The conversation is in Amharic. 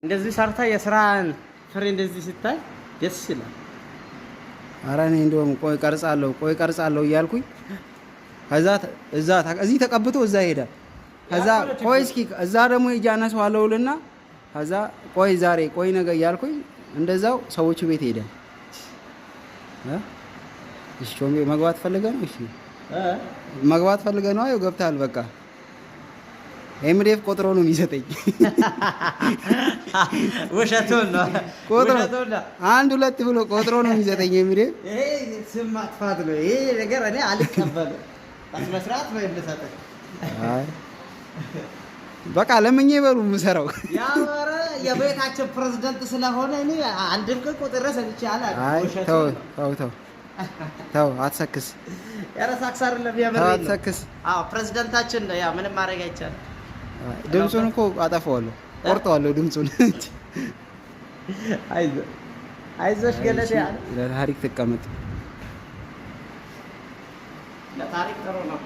እንደዚህ ሰርታ የስራን ፍሬ እንደዚህ ስታይ ደስ ይላል። ኧረ እኔ እንደውም ቆይ ቀርጻለሁ እያልኩኝ እዚህ ተቀብቶ እዛ ይሄዳል። ከዛ ቆይ እስኪ እዛ ደግሞ እያነሳዋለሁልና ከዛ ቆይ ዛሬ ቆይ ነገ እያልኩኝ እንደዛው ሰዎቹ ቤት ሄደን እሺ ቾምቤ መግባት ፈልገህ ነው? እሺ መግባት ፈልገህ ነው? አየው ገብተሃል። በቃ ኤምዲኤፍ ቆጥሮ ነው የሚሰጠኝ። ውሸቱን ነው ቆጥሮ አንድ ሁለት ብሎ ቆጥሮ ነው የሚሰጠኝ ኤምዲኤፍ። ይሄ ስም ማጥፋት ነው። ይሄ ነገር እኔ አልቀበልም። በስርዓት ነው የምሰጠኝ። አይ በቃ ለምኜ በሉ የምሰራው ያወረ የቤታችን ፕሬዝዳንት ስለሆነ እኔ አንድም ቀን ቆጥሬ ሰጥቼ አላውቅም። ተው አትሰክስ። ያረሳክስ አይደለም የምሬን ነው። አትሰክስ። አዎ ፕሬዝዳንታችን ነው። ያ ምንም ማድረግ አይቻልም። ድምፁን እኮ አጠፋዋለሁ፣ ቆርጠዋለሁ ድምፁን። አይዞሽ ገለቴ ያለ ለታሪክ ትቀመጥ። ለታሪክ ጥሩ ነው።